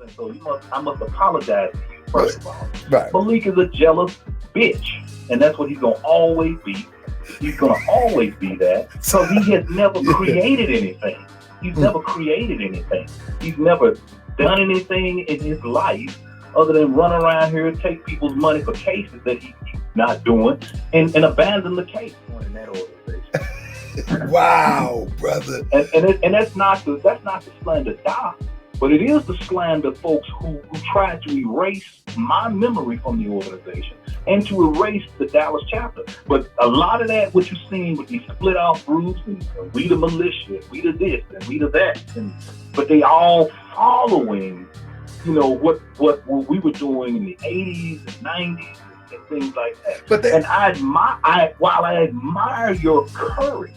And so I must apologize to you first of all. Right. Malik is a jealous bitch, and that's what he's gonna always be. He's gonna always be that because he has never created anything. He's never created anything. He's never done anything in his life other than run around here and take people's money for cases that he's not doing and abandon the case in that organization. Wow, brother. And that's not the slander Doc, but it is the slander folks who try to erase my memory from the organization and to erase the Dallas chapter. But a lot of that, what you're seeing with these split off groups and we the militia, we the this and we the that, but they all following, what we were doing in the 80s and 90s and things like that. And while I admire your courage,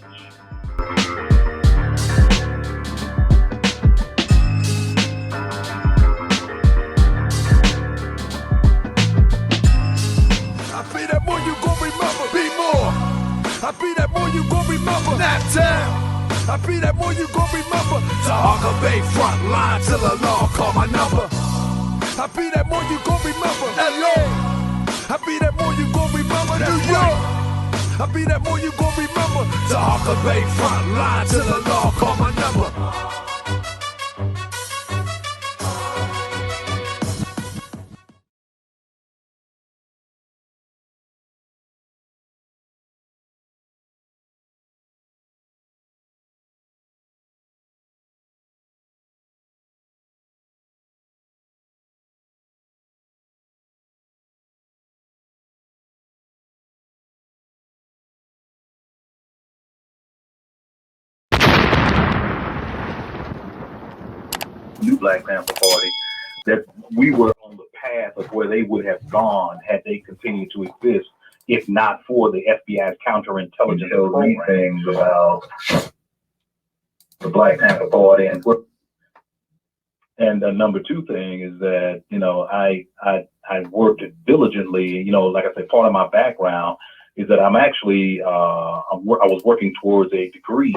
I be that more you gon' remember. Nap town. I be that more you gon' remember. Tahaka Bay front line till the law call my number. I be that more you gon' remember. LA. I be that more you gon' remember. New York. I be that more you gon' remember. Tahaka Bay front line till the law call my number. new Black Panther Party, that we were on the path of where they would have gone had they continued to exist, if not for the FBI's counterintelligence things about the Black Panther Party. And the number two thing is that, I worked diligently, like I said, part of my background is that I'm actually, I was working towards a degree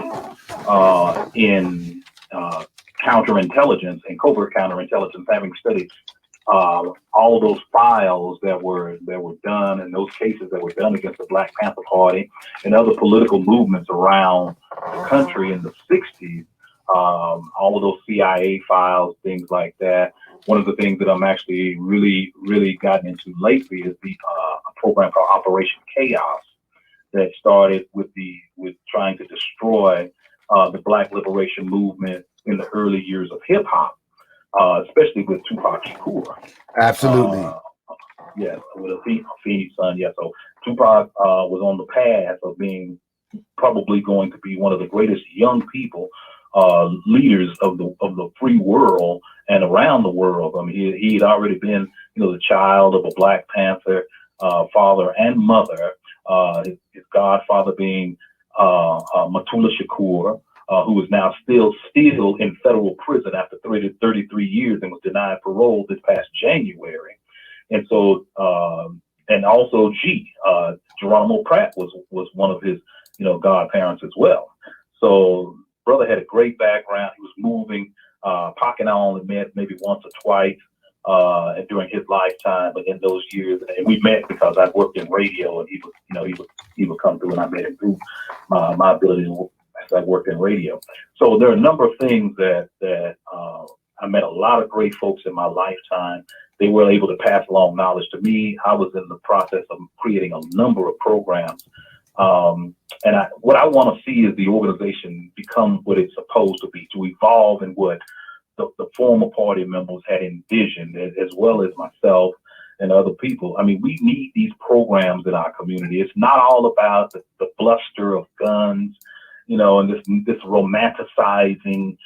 in counterintelligence and covert counterintelligence, having studied all of those files that were done and those cases that were done against the Black Panther Party and other political movements around the country in the 60s. All of those CIA files, things like that. One of the things that I'm actually really gotten into lately is a program called Operation Chaos that started with trying to destroy the Black liberation movement in the early years of hip hop, especially with Tupac Shakur. Absolutely. Yes, with Afeni's son. Yeah, so Tupac was on the path of being probably going to be one of the greatest young people, leaders of the free world and around the world. I mean, he had already been, the child of a Black Panther father and mother. His godfather being Matula Shakur, who is now still in federal prison after 33 years and was denied parole this past January. And so, and also Geronimo Pratt was one of his, godparents as well. So brother had a great background. He was moving. Pac and I only met maybe once or twice during his lifetime, but in those years, and we met because I worked in radio, and he would come through, and I met him through my ability to work as I worked in radio. So there are a number of things that I met a lot of great folks in my lifetime. They were able to pass along knowledge to me. I was in the process of creating a number of programs. And what I want to see is the organization become what it's supposed to be, to evolve in what the former party members had envisioned, as well as myself and other people. I mean, we need these programs in our community. It's not all about the bluster of guns, and this romanticizing,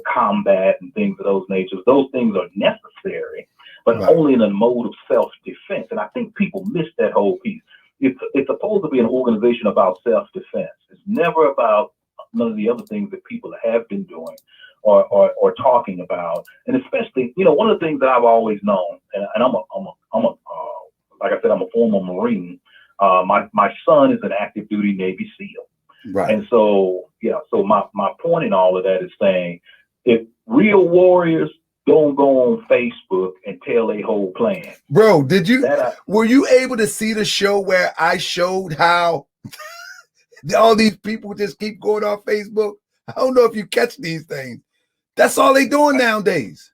combat and things of those natures. Those things are necessary, but only in a mode of self-defense. And I think people miss that whole piece. It's supposed to be an organization about self-defense. It's never about none of the other things that people have been doing or talking about. And especially, one of the things that I've always known, and I'm like I said, I'm a former Marine. My son is an active duty Navy SEAL. Right. And so, so my point in all of that is saying, if real warriors don't go on Facebook and tell a whole plan. Bro, were you able to see the show where I showed how all these people just keep going on Facebook? I don't know if you catch these things. That's all they doing nowadays.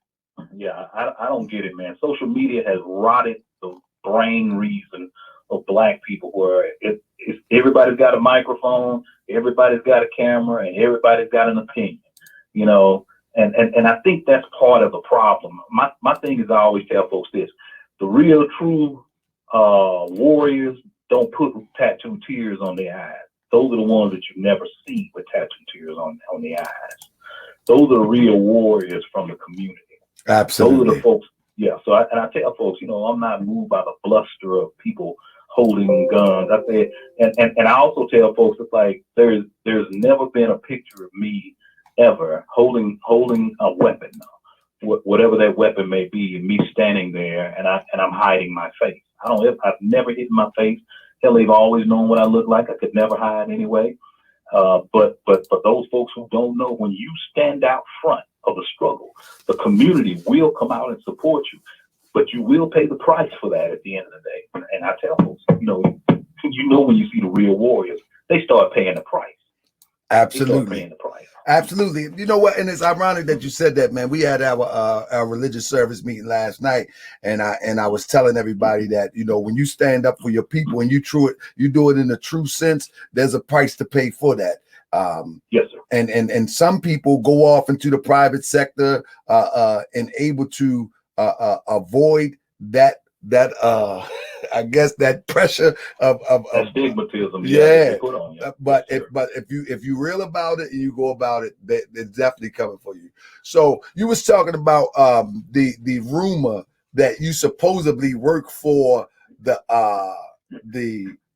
Yeah, I don't get it, man. Social media has rotted the brain reason of Black people, where everybody's got a microphone, everybody's got a camera, and everybody's got an opinion, you know. And I think that's part of the problem. My thing is, I always tell folks this: the real, true warriors don't put tattooed tears on their eyes. Those are the ones that you never see with tattooed tears on their eyes. Those are the real warriors from the community. Absolutely. Those are the folks. Yeah. So I tell folks, you know, I'm not moved by the bluster of people holding guns. I said, and I also tell folks, it's like there's never been a picture of me ever holding a weapon, whatever that weapon may be, and me standing there and I'm hiding my face. I've never hidden my face. Hell, they've always known what I look like. I could never hide anyway. But for those folks who don't know, when you stand out front of the struggle, the community will come out and support you, but you will pay the price for that at the end of the day. And I tell folks, you know when you see the real warriors, they start paying the price. Absolutely. Absolutely. You know what? And it's ironic that you said that, man. We had our religious service meeting last night, and I was telling everybody that, you know, when you stand up for your people and you do it in a true sense, there's a price to pay for that. Yes, sir. And some people go off into the private sector and able to avoid that I guess that pressure of that stigmatism. Yeah. Put on you. But if you real about it and you go about it, it's definitely coming for you. So you was talking about the rumor that you supposedly work for the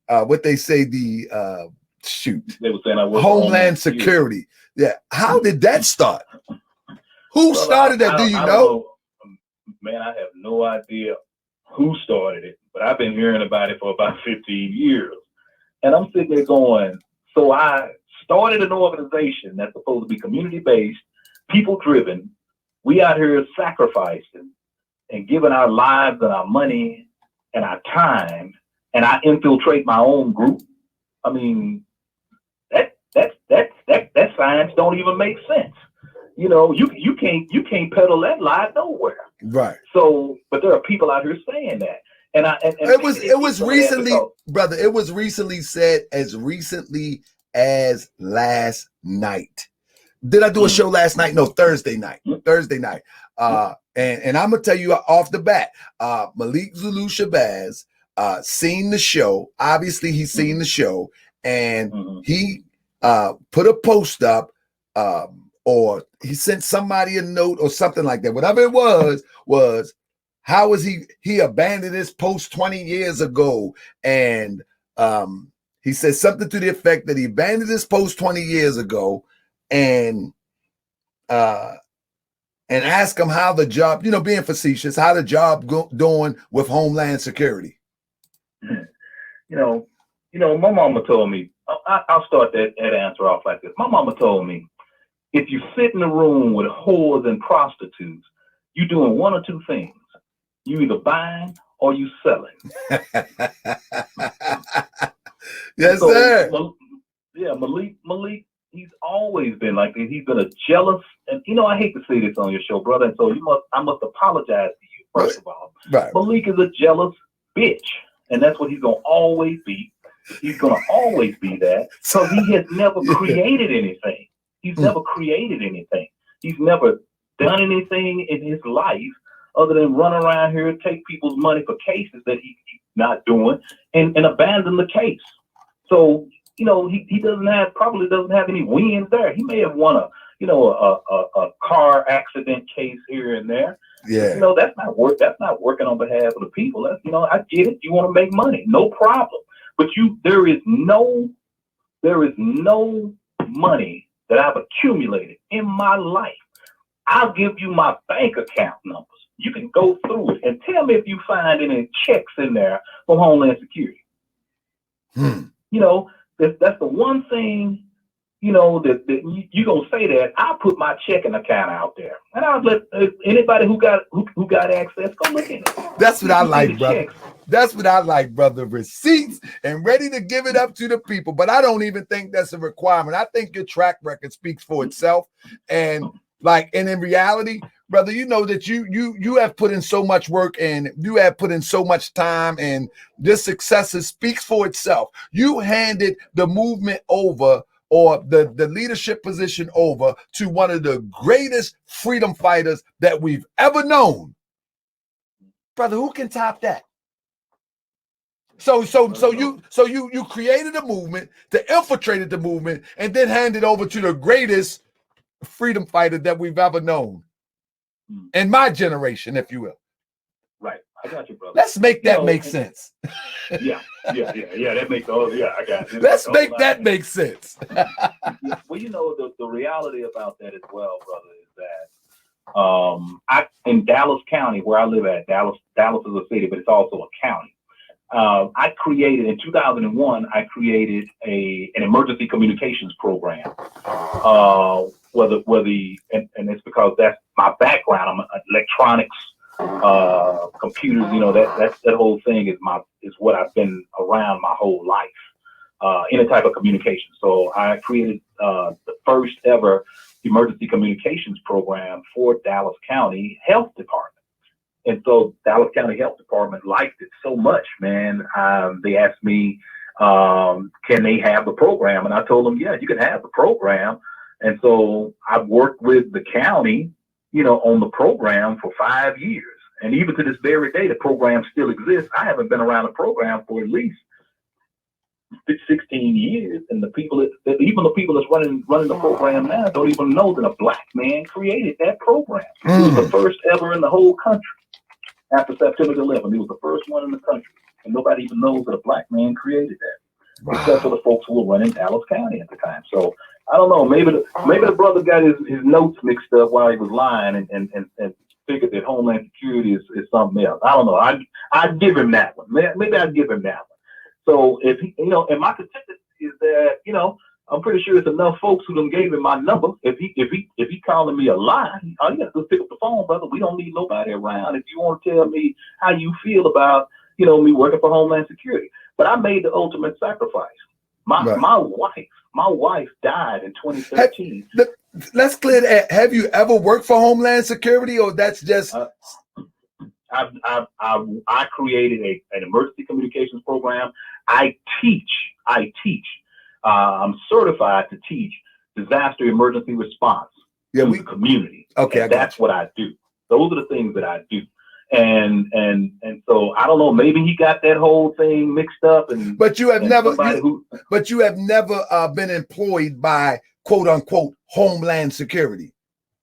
what they say the shoot. They were saying I work Homeland Security. Yeah. How did that start? Who started that? Do you know? Man, I have no idea who started it, but I've been hearing about it for about 15 years. And I'm sitting there going, so I started an organization that's supposed to be community-based, people-driven. We out here sacrificing and giving our lives and our money and our time, and I infiltrate my own group. I mean, that science don't even make sense. You know, you can't peddle that lie nowhere. Right. So, but there are people out here saying that, and it was recently, brother. It was recently said, as recently as last night. Did I do a show last night? No, Thursday night. Thursday night. And I'm gonna tell you off the bat, Malik Zulu Shabazz seen the show. Obviously, he's seen the show, and he put a post up, or he sent somebody a note or something like that. Whatever it was how was he abandoned his post 20 years ago, and he said something to the effect that he abandoned his post 20 years ago, and ask him how the job, you know, being facetious, how the job doing with Homeland Security. You know, my mama told me, I'll start that answer off like this. My mama told me, if you sit in a room with whores and prostitutes, you're doing one or two things. You either buying or you selling. Yes, so, sir. Yeah, Malik, he's always been like this. He's been a jealous, and you know, I hate to say this on your show, brother, and so I must apologize to you, first of all. Right. Malik is a jealous bitch, and that's what he's gonna always be. He's gonna always be that, because he has never created anything. He's never created anything. He's never done anything in his life other than run around here, take people's money for cases that he's not doing, and abandon the case. So, you know, he probably doesn't have any wins there. He may have won a car accident case here and there. Yeah. But, you know, that's not working on behalf of the people. That's, you know, I get it. You want to make money, no problem. But there is no money that I've accumulated in my life. I'll give you my bank account numbers. You can go through it and tell me if you find any checks in there from Homeland Security. You know, that's the one thing you know, that you gonna say that, I'll put my checking account out there, and I'll let anybody who got access go look at it. That's what I like, brother. That's what I like, brother. Receipts and ready to give it up to the people. But I don't even think that's a requirement. I think your track record speaks for itself. And in reality, brother, you know that you have put in so much work and you have put in so much time, and this success speaks for itself. You handed the movement over, or the leadership position over, to one of the greatest freedom fighters that we've ever known. Brother, who can top that? So you created a movement, to infiltrated the movement, and then handed over to the greatest freedom fighter that we've ever known in my generation, if you will. Right, I got you, brother. Let's make that make sense. Yeah. That makes I got it. Let's make that make sense. Well, you know, the reality about that as well, brother, is that in Dallas County, where I live at, Dallas is a city, but it's also a county. I created in 2001. I created an emergency communications program. And it's because that's my background. I'm electronics, computers. You know, that whole thing is what I've been around my whole life. Any type of communication. So I created the first ever emergency communications program for Dallas County Health Department. And so Dallas County Health Department liked it so much, man. They asked me, can they have the program? And I told them, yeah, you can have the program. And so I've worked with the county, you know, on the program for 5 years. And even to this very day, the program still exists. I haven't been around the program for at least 16 years. And even the people that's running the program now don't even know that a black man created that program. It was the first ever in the whole country. After September 11th, he was the first one in the country, and nobody even knows that a black man created that, except for the folks who were running Dallas County at the time. So I don't know. Maybe the brother got his notes mixed up while he was lying, and figured that Homeland Security is something else. I don't know. I'd give him that one. Maybe I'd give him that one. So if he, you know, and my contention is that, you know, I'm pretty sure it's enough folks who done gave him my number. If he calling me a lie, all you got to do is pick up the phone, brother. We don't need nobody around. If you want to tell me how you feel about, you know, me working for Homeland Security, but I made the ultimate sacrifice. My wife died in 2013. Let's clear that. Have you ever worked for Homeland Security, or that's just? I created an emergency communications program. I teach. I'm certified to teach disaster emergency response to the community. Okay, that's what I do. Those are the things that I do. And so I don't know. Maybe he got that whole thing mixed up. But you have never been employed by quote unquote Homeland Security.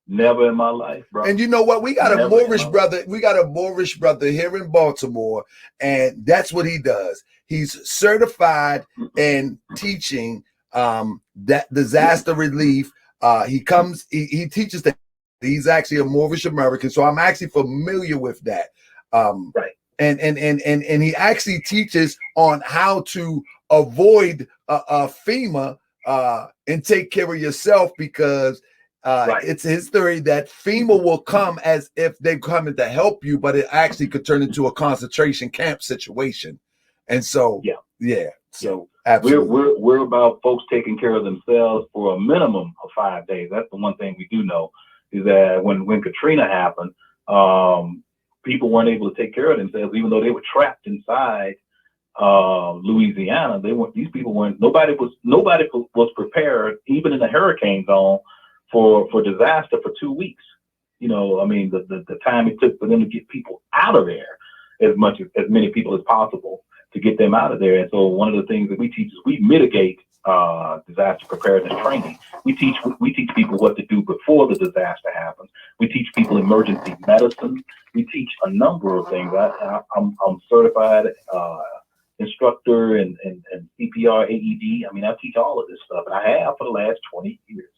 Never in my life, bro. And you know what? We got a Moorish brother. We got a Moorish brother here in Baltimore, and that's what he does. He's certified in teaching that disaster relief. He teaches that. He's actually a Moorish American, so I'm actually familiar with that. Right. And he actually teaches on how to avoid FEMA and take care of yourself, because it's his theory that FEMA will come as if they're coming to help you, but it actually could turn into a concentration camp situation. And so, so absolutely. We're about folks taking care of themselves for a minimum of 5 days. That's the one thing we do know, is that when Katrina happened, people weren't able to take care of themselves, even though they were trapped inside Louisiana. These people weren't. Nobody was prepared, even in the hurricane zone, for disaster for 2 weeks. You know, I mean, the time it took for them to get people out of there, as many people as possible, to get them out of there. And so one of the things that we teach is we mitigate disaster preparedness training. We teach people what to do before the disaster happens. We teach people emergency medicine. We teach a number of things. I'm certified instructor and CPR, AED. I mean, I teach all of this stuff, and I have for the last 20 years.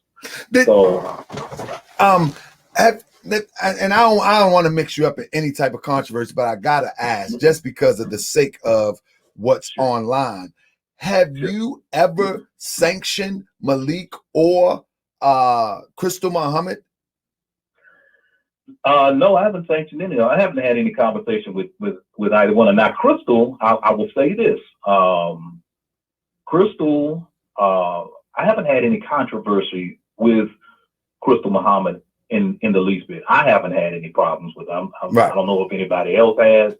And I don't want to mix you up in any type of controversy, but I gotta ask, just because of the sake of what's online, have you ever sanctioned Malik or Crystal Muhammad? No, I haven't sanctioned any. I haven't had any conversation with either one. And now, Crystal, I will say this: Crystal, I haven't had any controversy with Crystal Muhammad in the least bit. I haven't had any problems with them. Right. I don't know if anybody else has,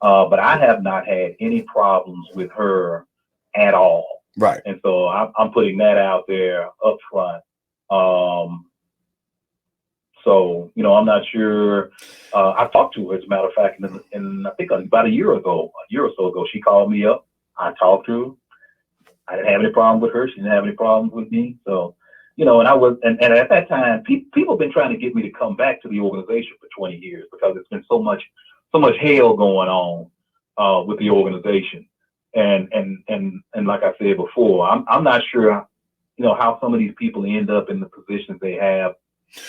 but I have not had any problems with her at all. Right. And so I'm putting that out there up front. So, you know, I'm not sure. I talked to her, as a matter of fact, in I think about a year or so ago, she called me up. I talked to her. I didn't have any problem with her. She didn't have any problems with me. So, you know, and at that time, people have been trying to get me to come back to the organization for 20 years because it's been so much hell going on with the organization. And like I said before, I'm not sure, you know, how some of these people end up in the positions they have,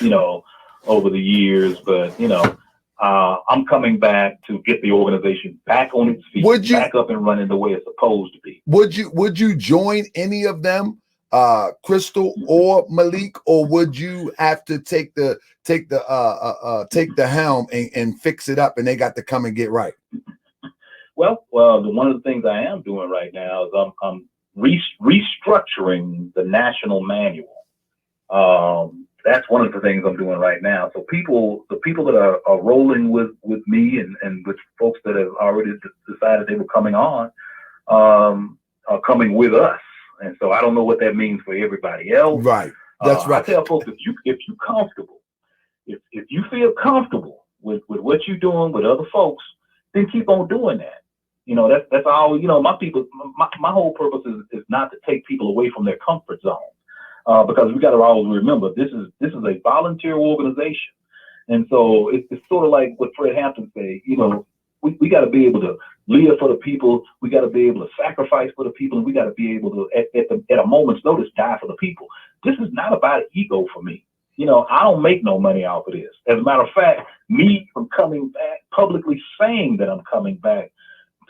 you know, over the years, but you know, I'm coming back to get the organization back on its feet, back up and running the way it's supposed to be. Would you join any of them, Crystal or Malik, or would you have to take the helm and fix it up, and they got to come and get right? Well, one of the things I am doing right now is I'm restructuring the national manual. That's one of the things I'm doing right now. So the people that are rolling with me and with folks that have already decided they were coming on, are coming with us. And so I don't know what that means for everybody else. Right. That's right. I tell folks, if you're comfortable, if you feel comfortable with what you're doing with other folks, then keep on doing that. You know, that's all, you know, my whole purpose is not to take people away from their comfort zone. Because we got to always remember this is a volunteer organization, and so it's sort of like what Fred Hampton say. You know, we got to be able to live for the people. We got to be able to sacrifice for the people, and we got to be able to at a moment's notice die for the people. This is not about ego for me. You know, I don't make no money off of this. As a matter of fact, me from coming back publicly saying that I'm coming back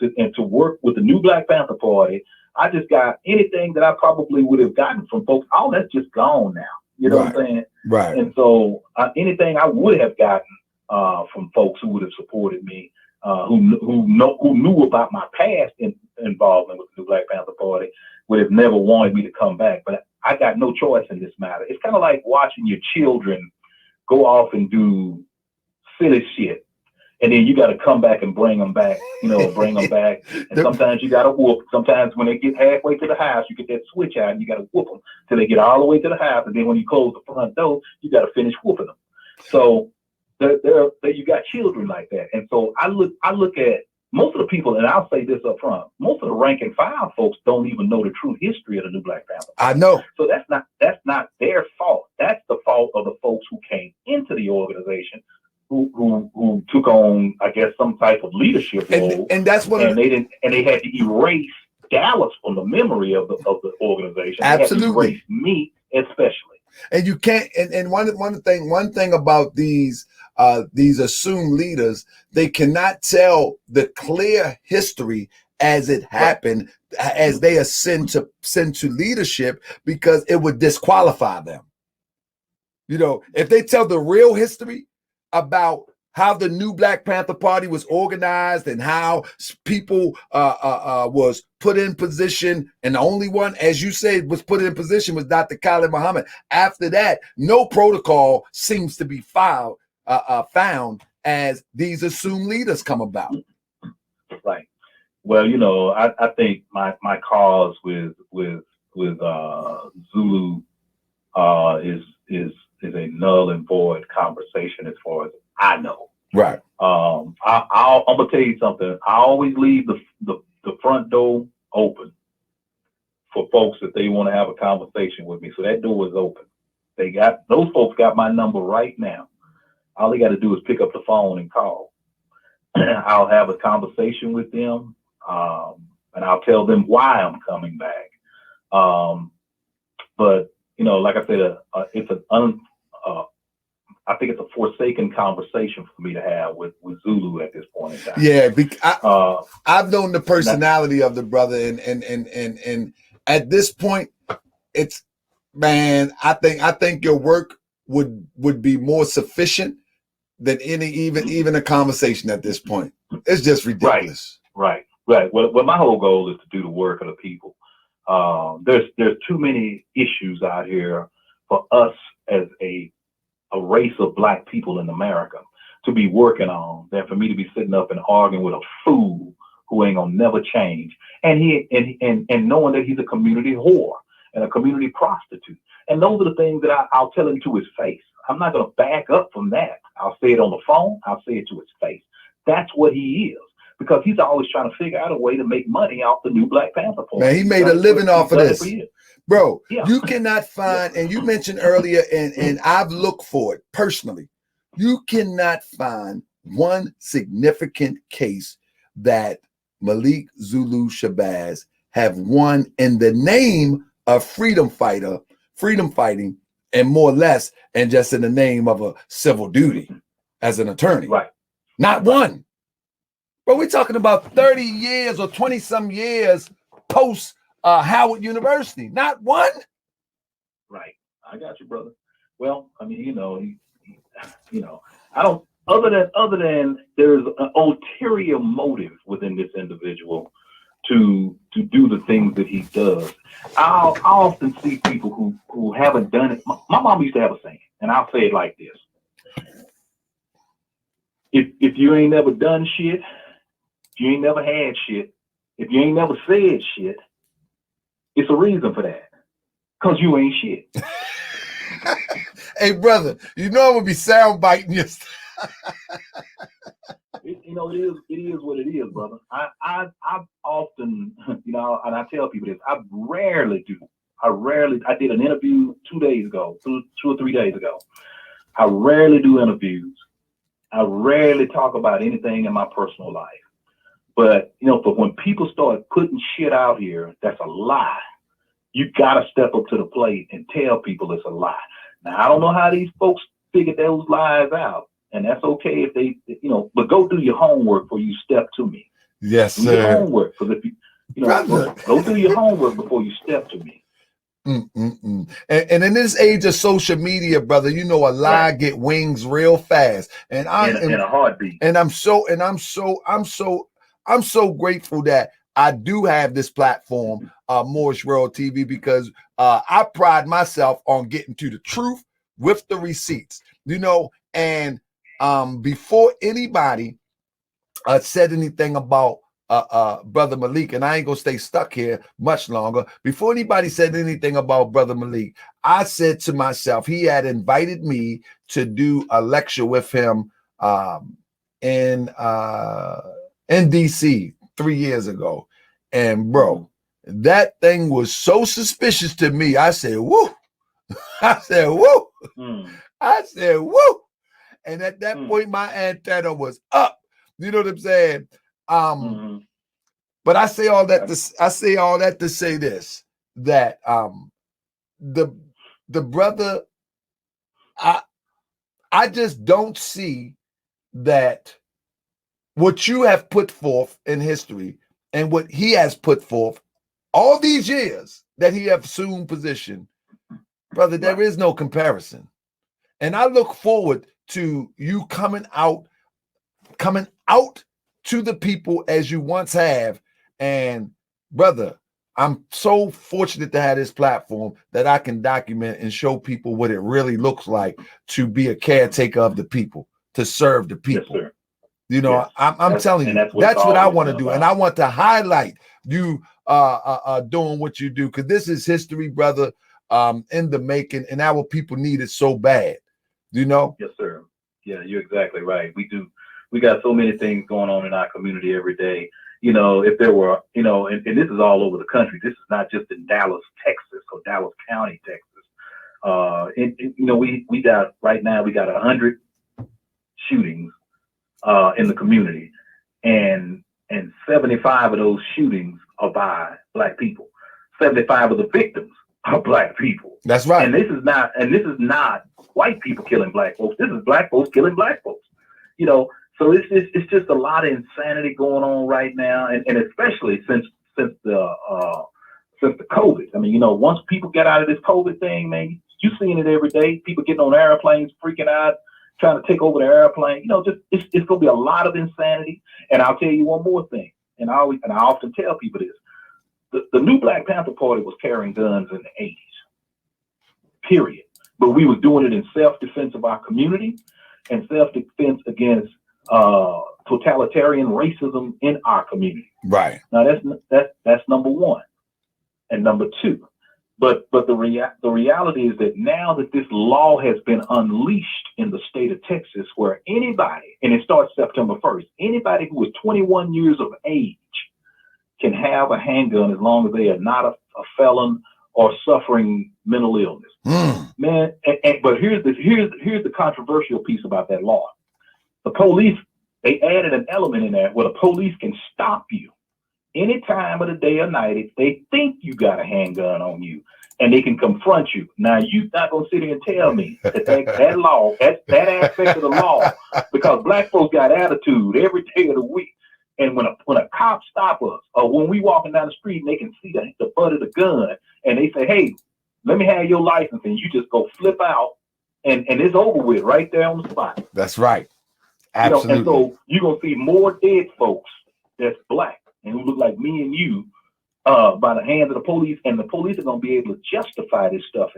to work with the new Black Panther Party. I just got anything that I probably would have gotten from folks. All that's just gone now. You know what I'm saying? Right. And so anything I would have gotten from folks who would have supported me, who knew about my past involvement with the new Black Panther Party, would have never wanted me to come back. But I got no choice in this matter. It's kind of like watching your children go off and do silly shit. And then you got to come back and bring them back, you know, And sometimes you got to whoop. Sometimes when they get halfway to the house, you get that switch out and you got to whoop them till they get all the way to the house. And then when you close the front door, you got to finish whooping them. So there you got children like that. And so I look at most of the people, and I'll say this up front, most of the rank and file folks don't even know the true history of the new Black Panther. I know. So that's not their fault. That's the fault of the folks who came into the organization, who took on, I guess, some type of leadership role, and that's what they had to erase Dallas from the memory of the organization. Absolutely, they had to erase me especially. And you can't. And one thing about these assumed leaders, they cannot tell the clear history as it happened, as they ascend to leadership, because it would disqualify them. You know, if they tell the real history about how the new Black Panther Party was organized and how people was put in position, and the only one, as you said, was put in position was Dr. Khalid Muhammad. After that, no protocol seems to be found as these assumed leaders come about. Right. Well, you know, I think my cause with Zulu is a null and void conversation as far as I know. Right. I'm gonna tell you something. I always leave the front door open for folks if they want to have a conversation with me. So that door is open. Those folks got my number right now. All they got to do is pick up the phone and call. I'll have a conversation with them, and I'll tell them why I'm coming back. But you know, like I said, it's I think it's a forsaken conversation for me to have with Zulu at this point in time. Yeah, I've known the personality of the brother, and at this point, it's, man, I think your work would be more sufficient than even a conversation at this point. It's just ridiculous. Right. Well, my whole goal is to do the work of the people. There's too many issues out here for us as a race of Black people in America to be working on than for me to be sitting up and arguing with a fool who ain't gonna never change, and knowing that he's a community whore and a community prostitute. And those are the things that I'll tell him to his face. I'm not gonna back up from that. I'll say it on the phone. I'll say it to his face. That's what he is, because he's always trying to figure out a way to make money off the new Black Panther Party. Man, he made a living off of this. Bro, yeah. You cannot find, and you mentioned earlier, and I've looked for it personally, you cannot find one significant case that Malik Zulu Shabazz have won in the name of freedom fighting, and more or less, and just in the name of a civil duty as an attorney. Right. Not one. But we're talking about 30 years or 20 some years post Howard University. Not one. Right. I got you, brother. Well, I mean, I don't, other than there's an ulterior motive within this individual to do the things that he does. I often see people who haven't done it. My mom used to have a saying, and I'll say it like this. If you ain't never done shit, if you ain't never had shit, if you ain't never said shit, it's a reason for that. Because you ain't shit. Hey, brother, you know I'm going to be sound biting you. It is what it is, brother. I often, and I tell people this, I did an interview 2 or 3 days ago. I rarely do interviews. I rarely talk about anything in my personal life. But, but when people start putting shit out here that's a lie, you got to step up to the plate and tell people it's a lie. Now, I don't know how these folks figure those lies out, and that's okay if they, but go do your homework before you step to me. Yes, do sir. Your homework, because if go do your homework before you step to me. And in this age of social media, brother, a lie get wings real fast, and in a heartbeat. And I'm so grateful that I do have this platform, Moorish World TV, because I pride myself on getting to the truth with the receipts, and before anybody said anything about Brother Malik, and I ain't gonna stay stuck here much longer. Before anybody said anything about Brother Malik, I said to myself, he had invited me to do a lecture with him in DC 3 years ago. And bro, that thing was so suspicious to me. I said, woo. I said, woo. I said, woo. And at that point, my antenna was up. You know what I'm saying? But I say all that to say this, that the brother, I just don't see that what you have put forth in history and what he has put forth all these years that he have assumed position, brother, there is no comparison. And I look forward to you coming out to the people as you once have. And brother, I'm so fortunate to have this platform that I can document and show people what it really looks like to be a caretaker of the people, to serve the people. Yes, sir. I'm telling you, that's what I want to do. And I want to highlight you doing what you do, because this is history, brother, in the making, and our people need it so bad. Yes, sir. Yeah, you're exactly right. We do. We got so many things going on in our community every day. If there were, and this is all over the country. This is not just in Dallas, Texas, or Dallas County, Texas. We got right now, we got 100 shootings in the community, and 75 of those shootings are by Black people. 75 of the victims are Black people. That's right. And this is not white people killing black folks. This is black folks killing black folks. You know, so it's just a lot of insanity going on right now, and especially since the COVID. I mean, you know, once people get out of this COVID thing, man, you're seeing it every day. People getting on airplanes, freaking out, trying to take over the airplane. You know, just it's going to be a lot of insanity. And I'll tell you one more thing, and I often tell people this: the new Black Panther Party was carrying guns in the 80s. Period. But we were doing it in self-defense of our community and self-defense against totalitarian racism in our community. Right. Now that's number one, and number two. But the reality is that now that this law has been unleashed in the state of Texas, where anybody, and it starts September 1st, anybody who is 21 years of age can have a handgun as long as they are not a felon or suffering mental illness. Man, but here's the controversial piece about that law. The police, they added an element in there where the police can stop you any time of the day or night if they think you got a handgun on you, and they can confront you. Now, you're not gonna sit here and tell me that law, that aspect of the law, because black folks got attitude every day of the week. And when a cop stop us, or when we walking down the street and they can see the butt of the gun, and they say, "Hey, let me have your license," and you just go flip out, and it's over with right there on the spot. That's right. Absolutely. You know, and so you're gonna see more dead folks that's black and who look like me and you by the hands of the police, and the police are gonna be able to justify this stuff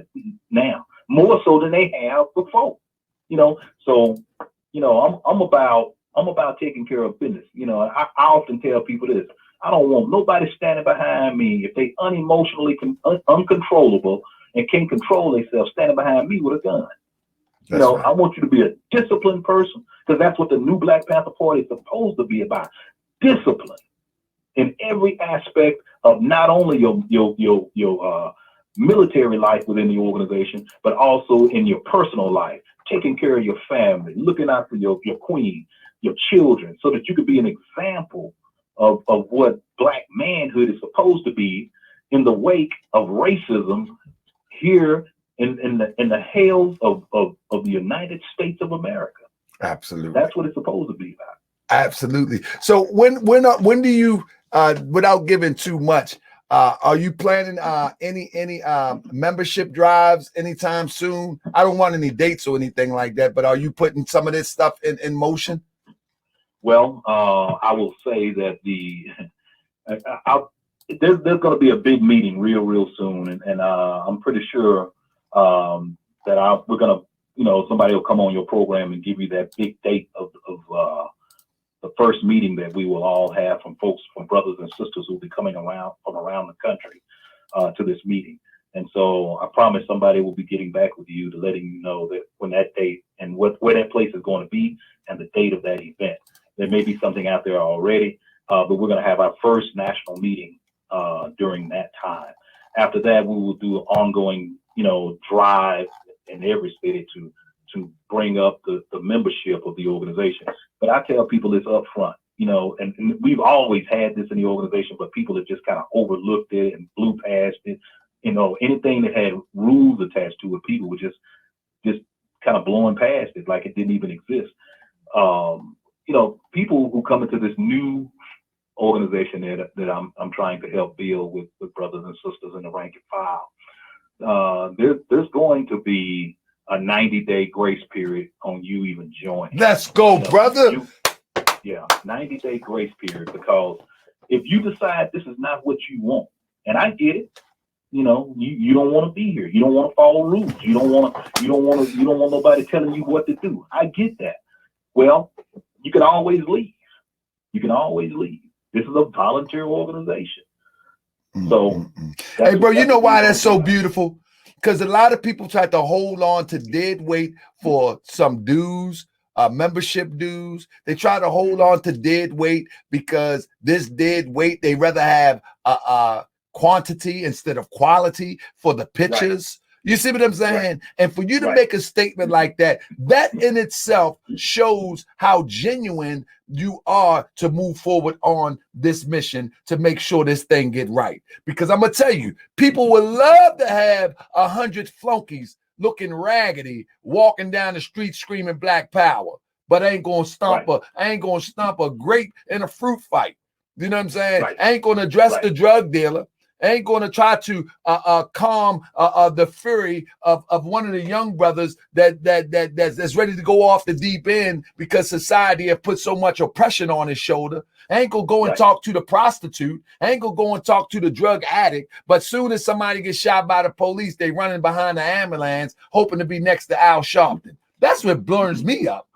now more so than they have before. You know, so you know, I'm about taking care of business. You know, I often tell people this: I don't want nobody standing behind me if they unemotionally uncontrollable and can't control themselves standing behind me with a gun. You know, right. I want you to be a disciplined person, because that's what the new Black Panther Party is supposed to be about. Discipline in every aspect of not only your military life within the organization, but also in your personal life, taking care of your family, looking out for your queen, your children, so that you could be an example of what black manhood is supposed to be in the wake of racism here in the hails of the United States of America. Absolutely. That's what it's supposed to be about. Absolutely. So when do you, without giving too much, are you planning any membership drives anytime soon? I don't want any dates or anything like that, but are you putting some of this stuff in motion? Well, I will say that there's going to be a big meeting real soon, and I'm pretty sure that we're going to, you know, somebody will come on your program and give you that big date of the first meeting that we will all have from brothers and sisters who will be coming from around the country to this meeting. And so I promise somebody will be getting back with you to letting you know that when that date and where that place is going to be and the date of that event. There may be something out there already, but we're going to have our first national meeting during that time. After that, we will do an ongoing, you know, drive in every city to bring up the membership of the organization. But I tell people this up front, you know, and we've always had this in the organization, but people have just kind of overlooked it and blew past it. You know, anything that had rules attached to it, people were just kind of blowing past it like it didn't even exist. You know, people who come into this new organization that I'm trying to help build with brothers and sisters in the rank and file, there's going to be a 90-day grace period on you even joining. Let's go, brother. 90-day grace period, because if you decide this is not what you want, and I get it, you know, you don't want to be here. You don't want to follow rules. You don't want nobody telling you what to do. I get that. Well, you can always leave. You can always leave. This is a volunteer organization. So, hey, bro, you know why that's so beautiful? Because a lot of people try to hold on to dead weight for some dues, membership dues. They try to hold on to dead weight because this dead weight, they rather have quantity instead of quality for the pitches. Right. You see what I'm saying? Right. And for you to make a statement like that, that in itself shows how genuine you are to move forward on this mission to make sure this thing get right. Because I'm going to tell you, people would love to have 100 flunkies looking raggedy, walking down the street screaming Black Power, but I ain't gonna stomp a grape in a fruit fight. You know what I'm saying? Right. I ain't gonna address the drug dealer. I ain't gonna try to calm the fury of one of the young brothers that's ready to go off the deep end because society have put so much oppression on his shoulder. I ain't gonna go and talk to the prostitute. I ain't gonna go and talk to the drug addict. But soon as somebody gets shot by the police, they running behind the ambulance, hoping to be next to Al Sharpton. That's what burns me up.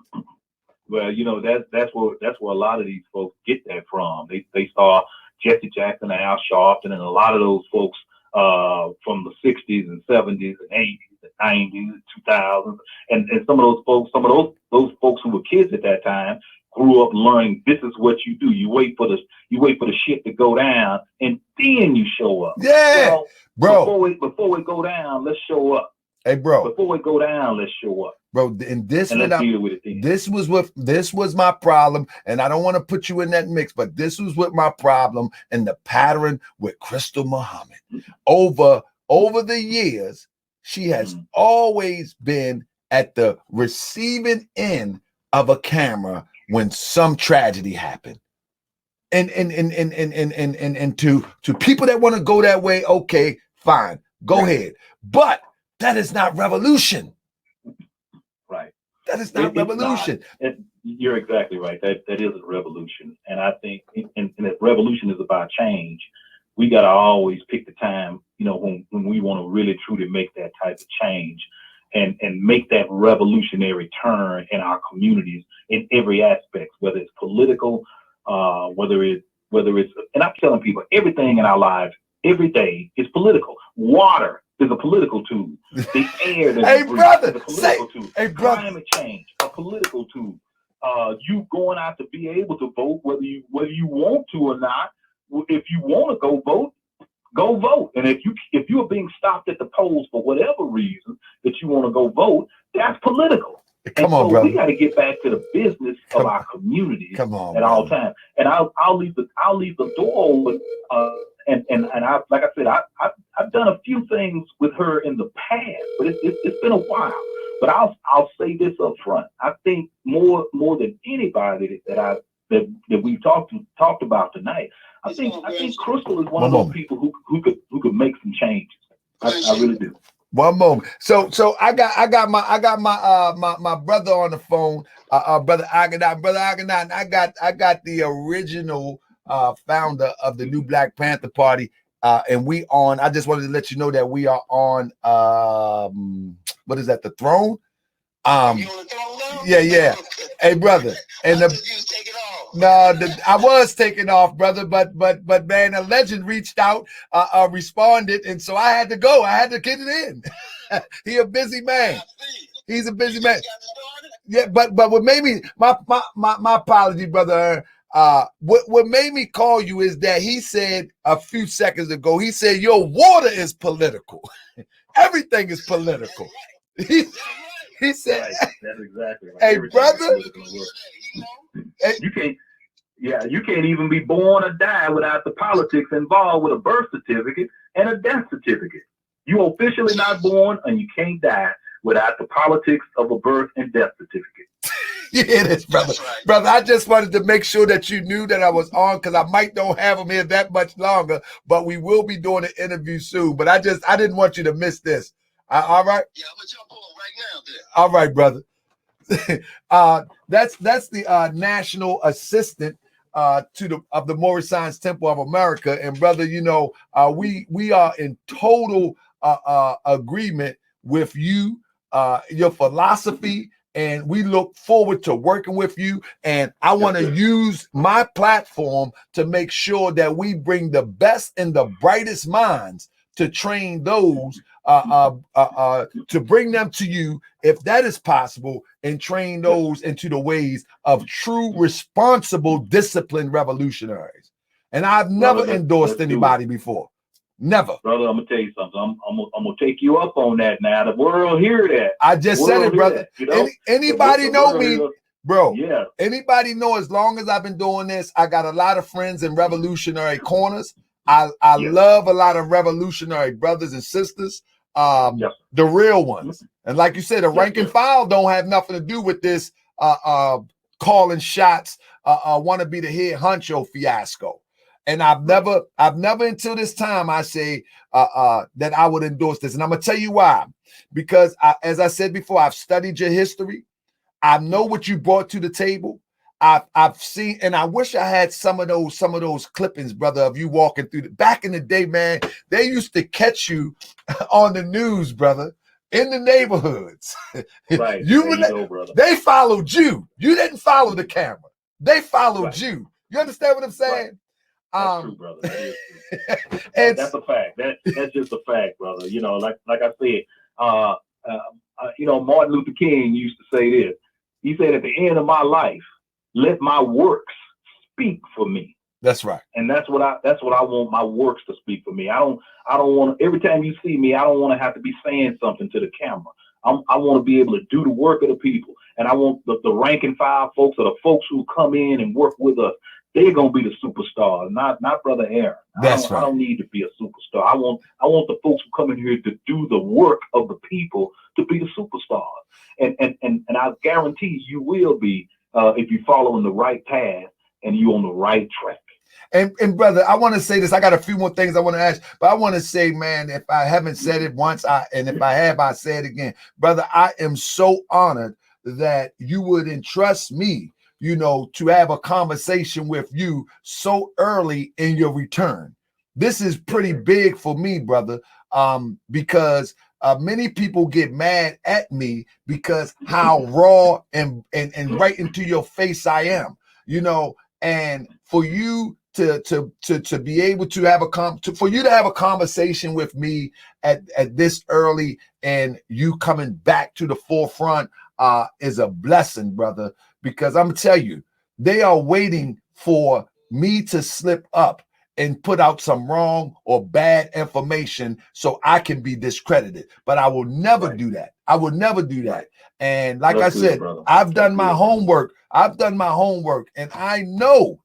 Well, you know, that's where a lot of these folks get that from. They saw Jesse Jackson and Al Sharpton, and a lot of those folks from the 60s and 70s and 80s and 90s and 2000s, and some of those folks who were kids at that time grew up learning this is what you do. You wait for the shit to go down, and then you show up. Yeah, well, bro. Before we go down, let's show up. Hey, bro. Before we go down, let's show up. Bro, and this this was my problem, and I don't want to put you in that mix, but this was what my problem and the pattern with Crystal Muhammad. Over the years, she has always been at the receiving end of a camera when some tragedy happened. And to people that want to go that way, okay, fine, go ahead. But that is not revolution. Right. That is not revolution. You're exactly right. That isn't revolution. And I think, and if revolution is about change, we got to always pick the time, you know, when we want to really truly make that type of change and make that revolutionary turn in our communities in every aspect, whether it's political, whether it's, and I'm telling people, everything in our lives every day is political. Water is a political tool. The air that hey, brother, is a political tool. Hey, brother. Climate change, a political tool. You going out to be able to vote, whether you want to or not. If you want to go vote. And if you are being stopped at the polls for whatever reason that you want to go vote, that's political. Come on, brother. We got to get back to the business of our communities at all times. And I'll leave the door open. And I, like I said, I've done a few things with her in the past, but it's been a while. But I'll say this up front. I think more than anybody that we've talked about tonight, I think Crystal is one of those people who could make some changes. I really do. One moment. So I got my brother on the phone, brother Agadan. Brother Agadan, I got the original founder of the new Black Panther Party, and I just wanted to let you know that we are on what is that, the throne? You on the throne now? Yeah. Hey, brother, and I was taking off, brother, but man, a legend reached out, responded, and so I had to go. I had to get it in. He a busy man. He's a busy man. Yeah, but what made me my apology, brother. What made me call you is that he said a few seconds ago, he said your water is political. Everything is political. He said, right. That's exactly right. Hey, Everything brother, you can't even be born or die without the politics involved with a birth certificate and a death certificate. You officially not born, and you can't die without the politics of a birth and death certificate. You hear this, brother? Right. Brother, I just wanted to make sure that you knew that I was on, because I might don't have him here that much longer, but we will be doing an interview soon. But I didn't want you to miss this. All right? Yeah, I'm gonna jump on right now then. All right, brother. That's the national assistant of the Moorish Science Temple of America. And brother, you know, we are in total agreement with you, your philosophy, and we look forward to working with you. And I want to use my platform to make sure that we bring the best and the brightest minds to train those, to bring them to you, if that is possible, and train those into the ways of true, responsible, disciplined revolutionaries. And I've never endorsed anybody before. Never. Brother, I'm gonna tell you something. I'm gonna take you up on that now. The world hear that. I just said it, brother. That, you know? Anybody know me, bro? Yeah. Anybody know, as long as I've been doing this, I got a lot of friends in revolutionary corners. I love a lot of revolutionary brothers and sisters. the real ones. And like you said, the rank and file don't have nothing to do with this calling shots, want to be the head honcho fiasco. And I've never until this time, I say that I would endorse this. And I'm gonna tell you why. Because as I said before, I've studied your history. I know what you brought to the table. I've seen, and I wish I had some of those clippings, brother, of you walking through back in the day, man. They used to catch you on the news, brother, in the neighborhoods. Right. They followed you. You didn't follow the camera. They followed you. You understand what I'm saying? That's true, brother. That is true. That's a fact. That's just a fact, brother. You know, like I said, you know, Martin Luther King used to say this. He said, "At the end of my life, let my works speak for me." That's right. And that's what I want my works to speak for me. I don't want to, every time you see me, I don't want to have to be saying something to the camera. I want to be able to do the work of the people. And I want the rank and file folks, or the folks who come in and work with us, they're gonna be the superstars, not Brother Aaron. That's right. I don't need to be a superstar. I want the folks who come in here to do the work of the people to be the superstars. And I guarantee you will be if you follow in the right path and you on the right track. And brother, I want to say this. I got a few more things I want to ask, but I want to say, man, if I haven't said it once, if I have, I say it again. Brother, I am so honored that you would entrust me, you know, to have a conversation with you so early in your return. This is pretty big for me, brother, because many people get mad at me because how raw and right into your face I am, you know, and for you to be able to have for you to have a conversation with me at this early and you coming back to the forefront is a blessing, brother, because I'm gonna tell you, they are waiting for me to slip up and put out some wrong or bad information so I can be discredited. But I will never do that. I will never do that. And like I said, I've done my homework. And I know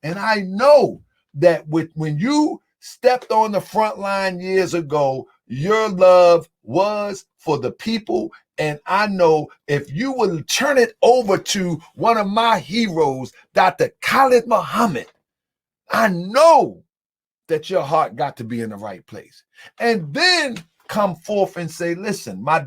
that when you stepped on the front line years ago, your love was for the people. And I know if you will turn it over to one of my heroes, Dr. Khalid Muhammad, I know that your heart got to be in the right place. And then come forth and say, listen, my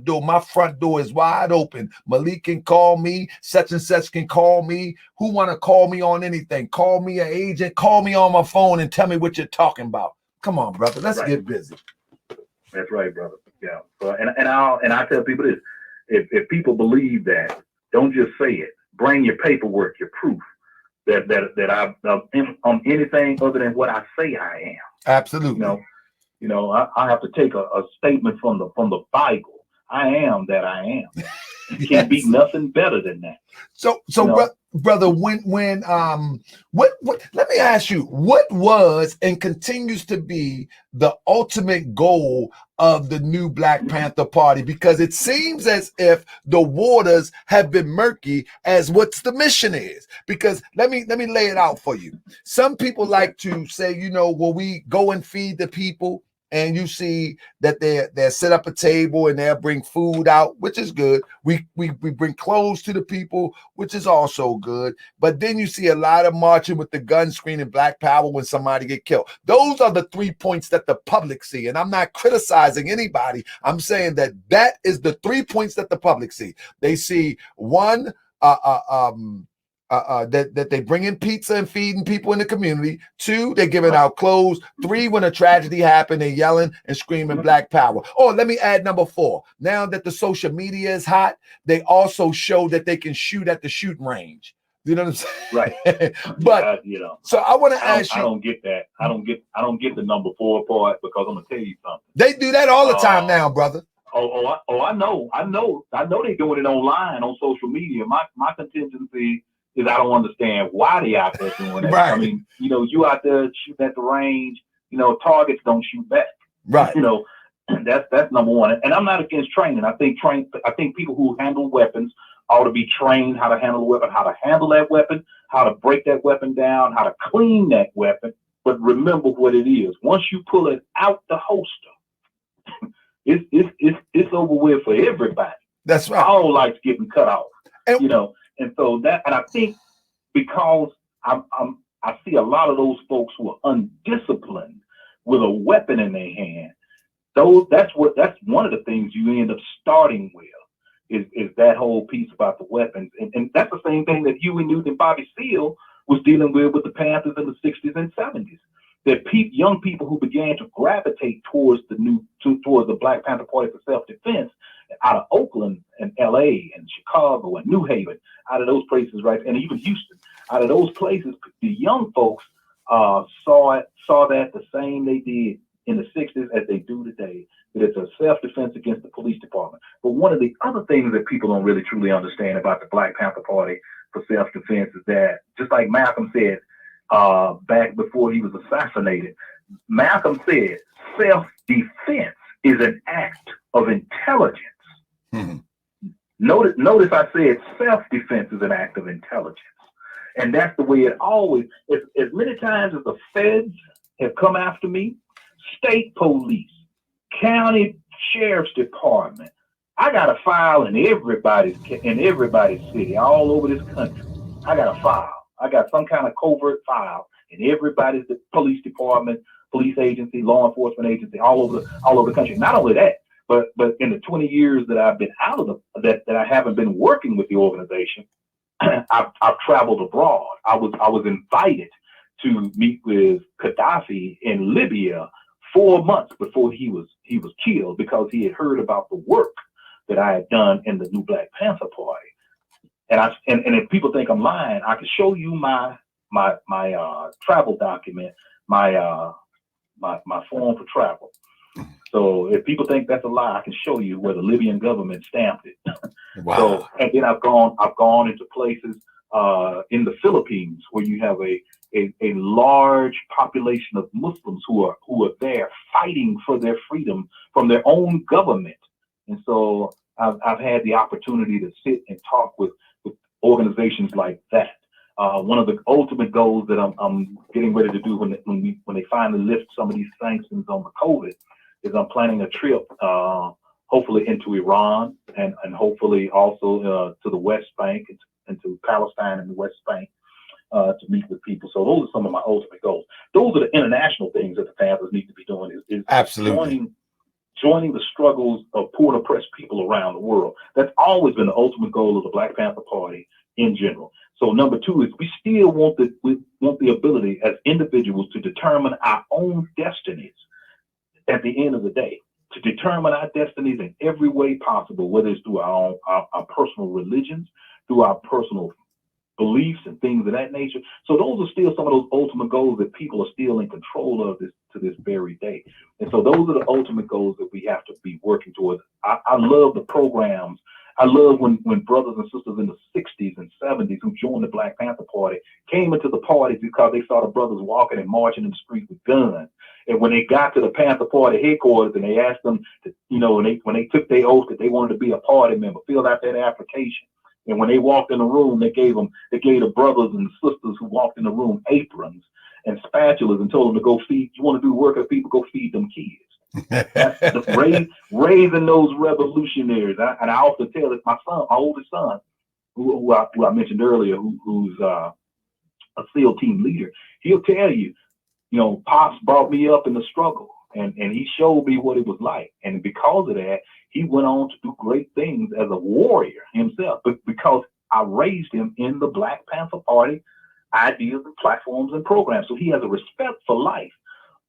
front door is wide open. Malik can call me, such and such can call me. Who want to call me on anything? Call me an agent, call me on my phone and tell me what you're talking about. Come on, brother, let's get busy. That's right, brother. Yeah. So, and I tell people this, if people believe that, don't just say it. Bring your paperwork, your proof that I'm on anything other than what I say I am. Absolutely. You know, I have to take a statement from the Bible. I am that I am. You can't be nothing better than that. So brother, when what let me ask you, what was and continues to be the ultimate goal of the new Black Panther Party? Because it seems as if the waters have been murky as what's the mission is. Because let me lay it out for you. Some people like to say, you know, well, we go and feed the people, and you see that they set up a table and they'll bring food out, which is good. We bring clothes to the people, which is also good. But then you see a lot of marching with the gun screaming Black Power when somebody get killed. Those are the 3 points that the public see. And I'm not criticizing anybody. I'm saying that is the 3 points that the public see. They see one, that they bring in pizza and feeding people in the community. 2, they're giving out clothes. 3, when a tragedy happened, they're yelling and screaming Black Power. Oh, let me add number 4. Now that the social media is hot, they also show that they can shoot at the shooting range. You know what I'm saying? Right. But you know, so I want to ask you. I don't get that. I don't get the number 4 part, because I'm gonna tell you something. They do that all the time now, brother. I know they're doing it online on social media. My contingency is I don't understand why they out there doing that. Right. I mean, you know, you out there shooting at the range, you know, targets don't shoot back. Right. You know, that's number 1. And I'm not against training. I think people who handle weapons ought to be trained how to handle a weapon, how to handle that weapon, how to break that weapon down, how to clean that weapon. But remember what it is. Once you pull it out the holster, it's over with for everybody. That's right. All lights getting cut off, and, you know. And so that, and I think because I see a lot of those folks who are undisciplined with a weapon in their hand. That's one of the things you end up starting with is that whole piece about the weapons, and that's the same thing that Huey Newton and Bobby Seale was dealing with the Panthers in the 60s and 70s. That young people who began to gravitate towards towards the Black Panther Party for self-defense out of Oakland and LA and Chicago and New Haven, out of those places, right, and even Houston, out of those places, the young folks saw that the same they did in the 60s as they do today, that it's a self-defense against the police department. But one of the other things that people don't really truly understand about the Black Panther Party for self-defense is that, just like Malcolm said back before he was assassinated, Malcolm said self-defense is an act of intelligence. Mm-hmm. Notice I said self-defense is an act of intelligence. And that's the way it always, as many times as the feds have come after me, state police, county sheriff's department, I got a file in everybody's city, all over this country. I got a file. I got some kind of covert file in everybody's police department, police agency, law enforcement agency, all over the country. Not only that, but in the 20 years that I've been out of that I haven't been working with the organization, I've traveled abroad. I was invited to meet with Gaddafi in Libya 4 months before he was killed, because he had heard about the work that I had done in the new Black Panther Party. And if people think I'm lying, I can show you my travel document, my form for travel. So if people think that's a lie, I can show you where the Libyan government stamped it. Wow. So, and then I've gone into places in the Philippines where you have a large population of Muslims who are there fighting for their freedom from their own government. And so I've had the opportunity to sit and talk with organizations like that. One of the ultimate goals that I'm getting ready to do when they finally lift some of these sanctions on the COVID is I'm planning a trip, hopefully into Iran and hopefully also to the West Bank and to Palestine and the West Bank to meet with people. So those are some of my ultimate goals. Those are the international things that the Panthers need to be doing. Is absolutely joining the struggles of poor and oppressed people around the world. That's always been the ultimate goal of the Black Panther Party in general. So number two is we still want the ability as individuals to determine our own destinies at the end of the day, to determine our destinies in every way possible, whether it's through our personal religions, through our personal beliefs and things of that nature. So those are still some of those ultimate goals that people are still in control of to this very day. And so those are the ultimate goals that we have to be working towards. I love the programs. I love when brothers and sisters in the 60s and 70s who joined the Black Panther Party came into the party because they saw the brothers walking and marching in the street with guns. And when they got to the Panther Party headquarters and they asked them to, when they took their oath that they wanted to be a party member, filled out that application. And when they walked in the room, they gave the brothers and sisters who walked in the room aprons and spatulas and told them to go feed. You want to do work of people, go feed them kids. That's raising those revolutionaries. And I often tell it, my oldest son, who I mentioned earlier, who's a SEAL team leader, he'll tell you, Pops brought me up in the struggle and he showed me what it was like. And because of that, he went on to do great things as a warrior himself, but because I raised him in the Black Panther Party ideas and platforms and programs. So he has a respect for life.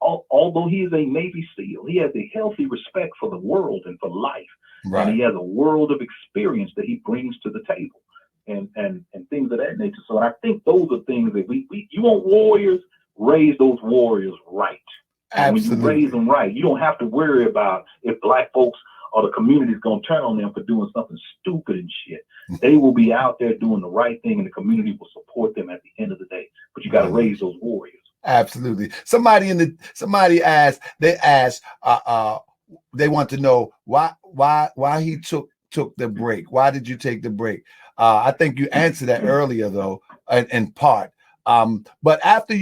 Although he is a Navy SEAL, he has a healthy respect for the world and for life. Right. And he has a world of experience that he brings to the table and things of that nature. So I think those are things that you want warriors, raise those warriors right. And when you raise them right, you don't have to worry about if Black folks or the community is going to turn on them for doing something stupid and shit. They will be out there doing the right thing and the community will support them at the end of the day. But you got to raise those warriors. Absolutely. Somebody asked, they want to know why he took the break. Why did you take the break? I think you answered that earlier though, in part. But after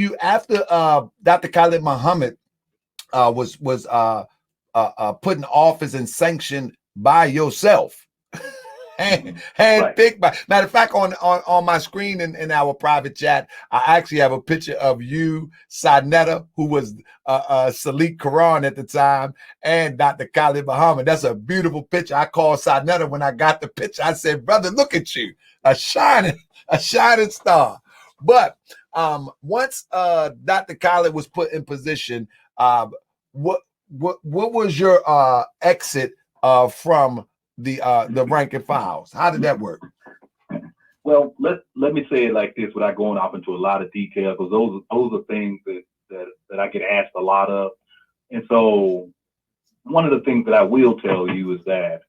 Dr. Khalid Muhammad was put in office and sanctioned by yourself. Handpicked by. Matter of fact, on my screen in our private chat, I actually have a picture of you, Sinetta, who was Salik Quran at the time, and Dr. Khalid Muhammad. That's a beautiful picture. I called Sinetta when I got the picture. I said, brother, look at you, a shining star. But once Dr. Khalid was put in position, what was your exit from the rank and files? How did that work? Well, let me say it like this without going off into a lot of detail, because those are things that I get asked a lot of. And so one of the things that I will tell you is that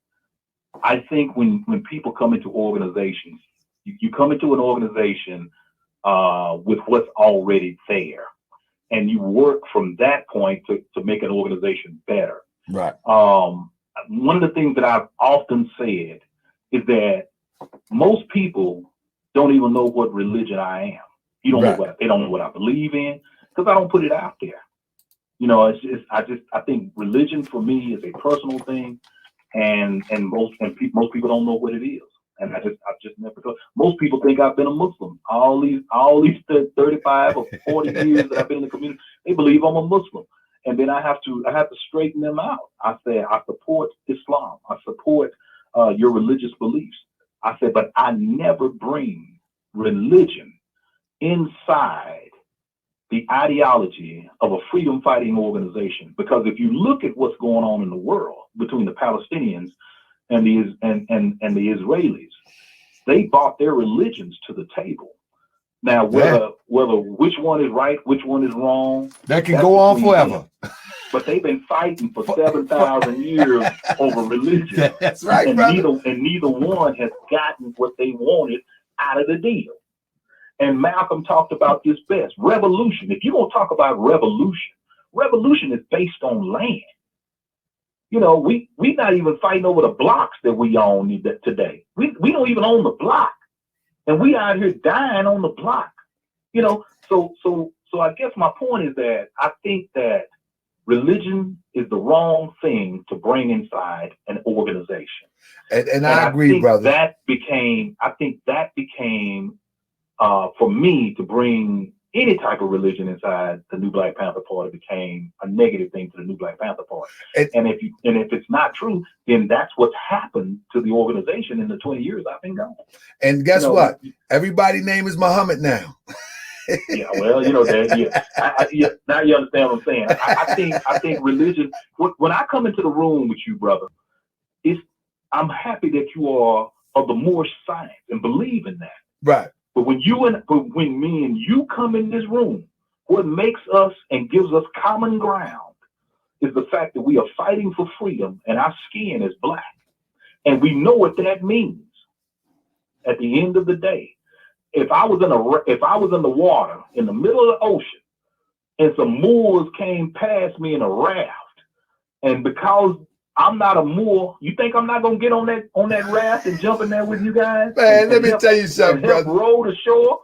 I think when people come into organizations, you come into an organization with what's already there, and you work from that point to make an organization better. Right. One of the things that I've often said is that most people don't even know what religion I am. You don't know they don't know what I believe in, because I don't put it out there. You know, I think religion for me is a personal thing, and most people don't know what it is. And I've just never told. Most people think I've been a Muslim. All these 35 or 40 years that I've been in the community, they believe I'm a Muslim. And then I have to straighten them out. I say, I support Islam. I support your religious beliefs. I said, but I never bring religion inside the ideology of a freedom fighting organization. Because if you look at what's going on in the world between the Palestinians and the Israelis, they brought their religions to the table. Now, whether which one is right, which one is wrong, that can go on forever. But they've been fighting for 7,000 years over religion. That's right, and brother. Neither one has gotten what they wanted out of the deal. And Malcolm talked about this best. Revolution. If you're going to talk about revolution is based on land. You know, we're not even fighting over the blocks that we own today. We don't even own the block. And we out here dying on the block, you know. So I guess my point is that I think that religion is the wrong thing to bring inside an organization. And I agree, brother. I think that became for me to bring any type of religion inside the new Black Panther Party became a negative thing to the new Black Panther Party. And if it's not true, then that's what's happened to the organization in the 20 years I've been gone. And guess what? Everybody's name is Muhammad now. Yeah, well, you know that. Now you understand what I'm saying. I think religion. When I come into the room with you, brother, I'm happy that you are of the Moorish science and believe in that. Right. But when me and you come in this room, what makes us and gives us common ground is the fact that we are fighting for freedom, and our skin is black, and we know what that means. At the end of the day, if I was in the water in the middle of the ocean, and some Moors came past me in a raft, and because I'm not a Moor, you think I'm not gonna get on that raft and jump in there with you guys? Man, let me tell you something, brother. Row to shore.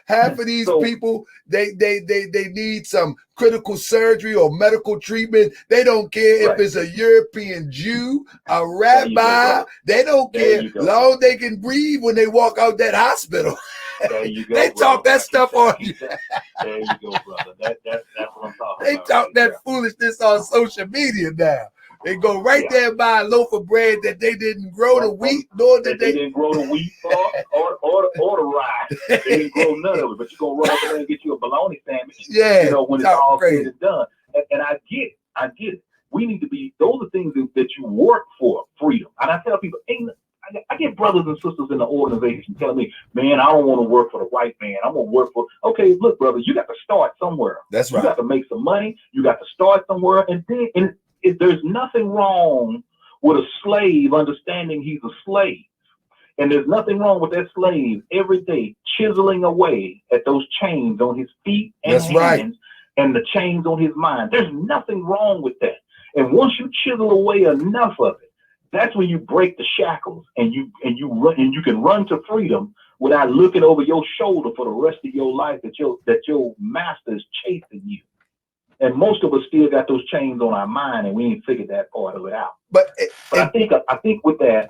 Half of these people, they need some critical surgery or medical treatment. They don't care if it's a European Jew, a rabbi. They don't care. Long as they can breathe when they walk out that hospital. There you go, they talk that stuff on you. There you go, brother. That's what I'm talking they about. They talk that foolishness on social media now. They go there and buy a loaf of bread that they didn't grow the wheat, nor did they didn't grow the wheat or the rye. They didn't grow none of it. But you're gonna run up there and get you a bologna sandwich. Yeah, you know, when it's all said and done. And I get it. We need to be. Those are things that you work for, freedom. And I tell people, I get brothers and sisters in the organization telling me, man, I don't want to work for the white man. I'm gonna work for. Okay, look, brother, you got to start somewhere. That's right. You got to make some money. You got to start somewhere, and then there's nothing wrong with a slave understanding he's a slave. And there's nothing wrong with that slave every day chiseling away at those chains on his feet and hands and the chains on his mind. There's nothing wrong with that. And once you chisel away enough of it, that's when you break the shackles and you can run to freedom without looking over your shoulder for the rest of your life that your master is chasing you. And most of us still got those chains on our mind, and we ain't figured that part of it out. But I think with that,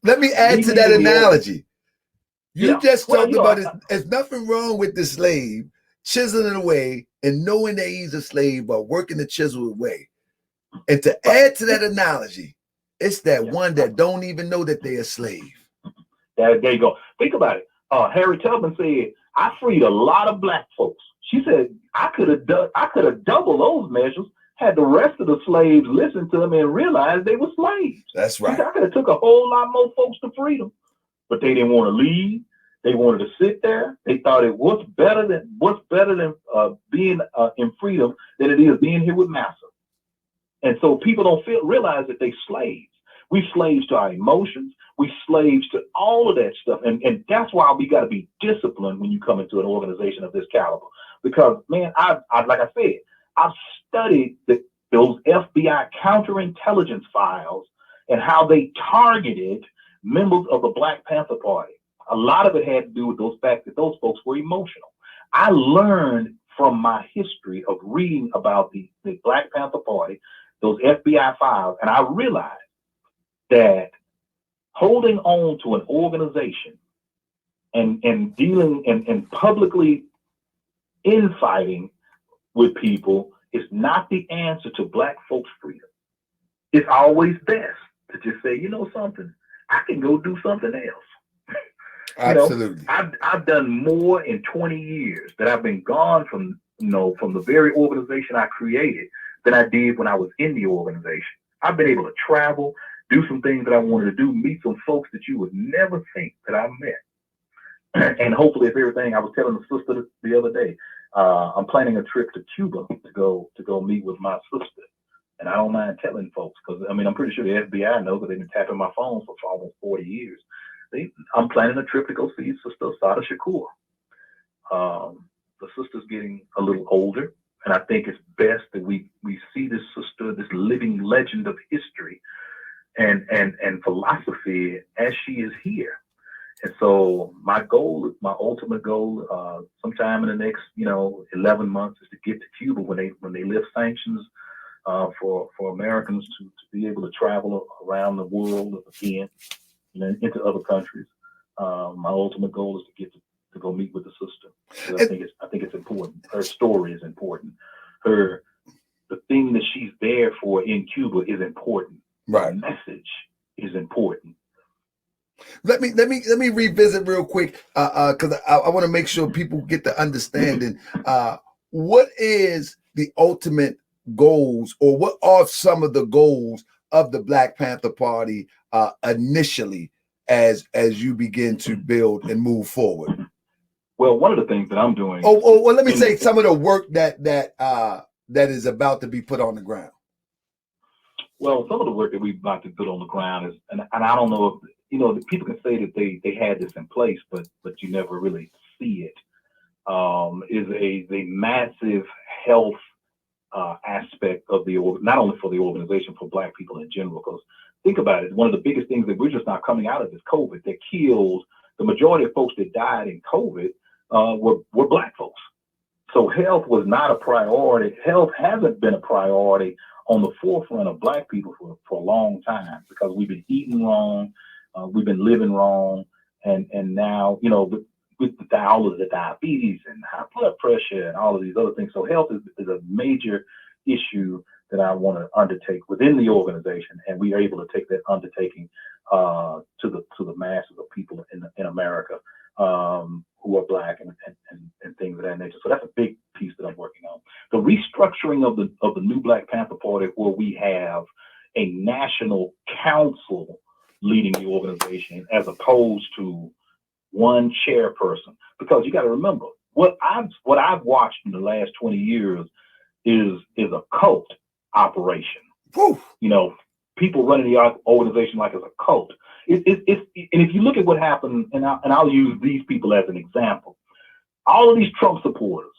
let me add to that analogy. You just talked about it. There's nothing wrong with the slave chiseling away and knowing that he's a slave, but working the chisel away. And to add to that analogy, it's that one that don't even know that they're a slave. There you go. Think about it. Harriet Tubman said, "I freed a lot of black folks." She said, "I could have doubled those measures had the rest of the slaves listened to them and realized they were slaves." That's right. I could have took a whole lot more folks to freedom, but they didn't want to leave. They wanted to sit there. They thought it was better than being in freedom than it is being here with massa. And so people don't realize that they slaves. We slaves to our emotions. We slaves to all of that stuff. And that's why we got to be disciplined when you come into an organization of this caliber. Because, man, I like I said, I've studied those FBI counterintelligence files and how they targeted members of the Black Panther Party. A lot of it had to do with those facts that those folks were emotional. I learned from my history of reading about the Black Panther Party, those FBI files, and I realized that holding on to an organization and dealing and publicly infighting with people is not the answer to Black folks' freedom. It's always best to just say, you know something, I can go do something else. Absolutely. I've done more in 20 years that I've been gone from the very organization I created than I did when I was in the organization. I've been able to travel, do some things that I wanted to do, meet some folks that you would never think that I met. And hopefully, if everything, I was telling the sister the other day, I'm planning a trip to Cuba to go meet with my sister. And I don't mind telling folks, because I mean, I'm pretty sure the FBI knows that they've been tapping my phone for almost 40 years. I'm planning a trip to go see Sister Sada Shakur. The sister's getting a little older, and I think it's best that we see this sister, this living legend of history and philosophy as she is here. And so my ultimate goal, sometime in the next 11 months, is to get to Cuba when they lift sanctions for Americans to be able to travel around the world again, into other countries. My ultimate goal is to get to go meet with the sister. I think it's important. Her story is important. The thing that she's there for in Cuba is important. Right. The message is important. Let me revisit real quick, because I want to make sure people get the understanding. What is the ultimate goals, or what are some of the goals of the Black Panther Party initially as you begin to build and move forward? Well, one of the things that I'm doing. Well, let me say some of the work that is about to be put on the ground. Well, some of the work that we're about to put on the ground is, and I don't know if people can say that they had this in place, but you never really see it. Is a massive health aspect of not only for the organization, for Black people in general. Because think about it, one of the biggest things that we're just not coming out of is COVID. That killed the majority of folks that died in COVID were Black folks. So health was not a priority. Health hasn't been a priority on the forefront of Black people for a long time, because we've been eating wrong, we've been living wrong, and now with all of the diabetes and high blood pressure and all of these other things. So health is a major issue that I want to undertake within the organization, and we are able to take that undertaking to the masses of people in America who are Black and things of that nature. So that's a big piece that I'm working on. The restructuring of the new Black Panther Party, where we have a national council leading the organization as opposed to one chairperson, because you got to remember what I've watched in the last 20 years is a cult operation. Whew. People running the organization like it's a cult. And if you look at what happened, and I'll use these people as an example, all of these Trump supporters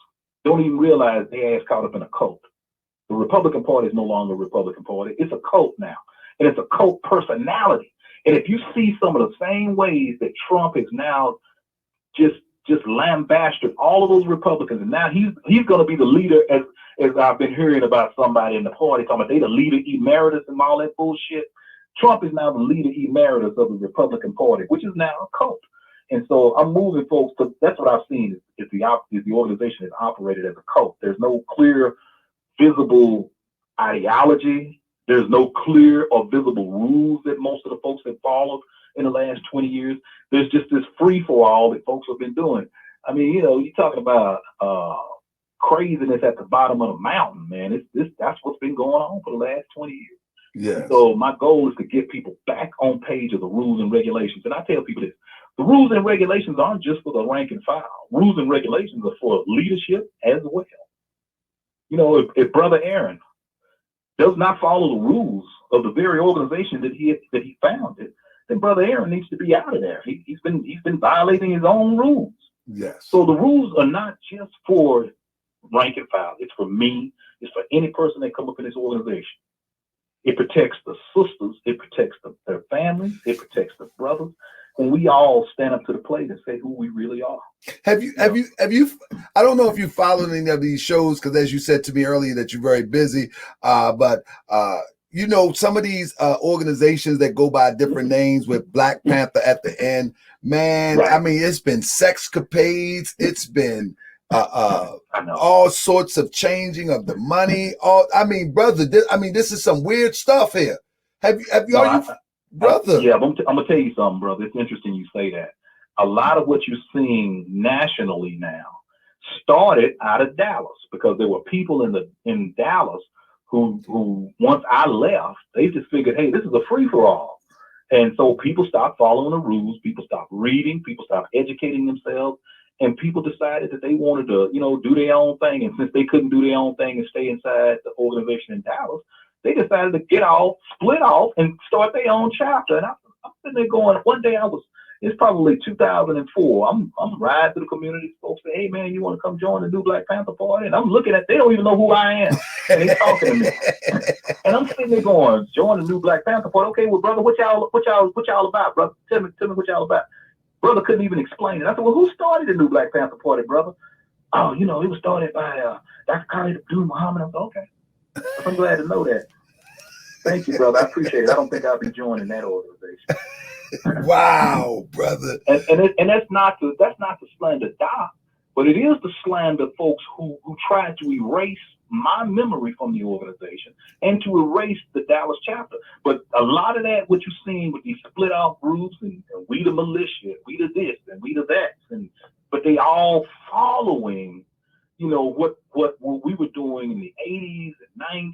don't even realize they ass caught up in a cult. The Republican Party is no longer a Republican Party. It's a cult now, and it's a cult personality. And if you see some of the same ways that Trump is now just lambasted all of those Republicans, and now he's going to be the leader as I've been hearing about somebody in the party talking about they the leader emeritus and all that bullshit. Trump is now the leader emeritus of the Republican Party, which is now a cult. And so I'm moving folks to, that's what I've seen is the organization is operated as a cult. There's no clear, visible ideology. There's no clear or visible rules that most of the folks have followed in the last 20 years. There's just this free for all that folks have been doing. I mean, you know, you're talking about craziness at the bottom of the mountain, man. That's what's been going on for the last 20 years. Yeah. So my goal is to get people back on page of the rules and regulations. And I tell people this, the rules and regulations aren't just for the rank and file. Rules and regulations are for leadership as well. You know, if Brother Aaron does not follow the rules of the very organization that he founded, then Brother Aaron needs to be out of there. He's been violating his own rules. Yes. So the rules are not just for rank and file. It's for me. It's for any person that come up in this organization. It protects the sisters. It protects their families. It protects the brothers. When we all stand up to the plate and say who we really are. Have you? I don't know if you followed any of these shows, because as you said to me earlier that you're very busy. But you know, some of these organizations that go by different names with Black Panther at the end, man. Right. I mean, it's been sexcapades. It's been all sorts of changing of the money. I mean, brother, this is some weird stuff here. Brother? Yeah, I'm gonna tell you something, brother. It's interesting you say that. A lot of what you're seeing nationally now started out of Dallas, because there were people in Dallas who once I left, they just figured, hey, this is a free for all. And so people stopped following the rules, people stopped reading, people stopped educating themselves, and people decided that they wanted to, you know, do their own thing. And since they couldn't do their own thing and stay inside the organization in Dallas, they decided to get off, split off, and start their own chapter. And I'm sitting there going, one day it's probably 2004. I'm riding through the community. Folks say, hey, man, you want to come join the new Black Panther Party? And I'm looking at, they don't even know who I am. And they talking to me. And I'm sitting there going, join the new Black Panther Party. Okay, well, brother, what y'all about, brother? Tell me what y'all about. Brother couldn't even explain it. I said, well, who started the new Black Panther Party, brother? Oh, you know, it was started by Dr. Khalid Abdul Muhammad. I said, okay. I'm glad to know that. Thank you, brother. I appreciate it. I don't think I'll be joining that organization. Wow, brother. And that's not to slander Doc, but it is to slander folks who try to erase my memory from the organization and to erase the Dallas chapter. But a lot of that, what you're seeing with these split off groups and we the militia, we the this and we the that, but they all following, you know, what we were doing in the 80s and 90s.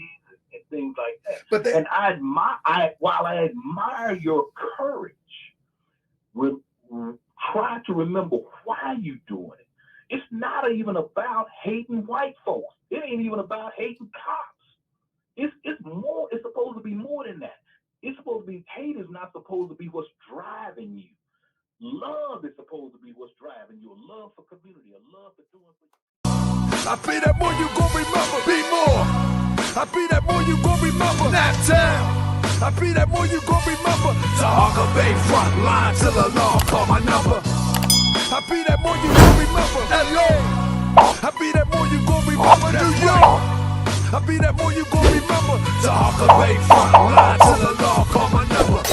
And things like that. And while I admire your courage, try to remember why you're doing it. It's not even about hating white folks. It ain't even about hating cops. It's more. It's supposed to be more than that. It's supposed to be, hate is not supposed to be what's driving you. Love is supposed to be what's driving you. A love for community, a love for doing things. I be that more you gon' remember, be more. I be that more you gon' remember, that town. I be that more you gon' remember, Tahaka Bay front line till the law call my number. I be that more you gon' remember, LA. I be that more you gon' remember, New York. I be that more you gon' remember, Tahaka Bay front line till the law call my number.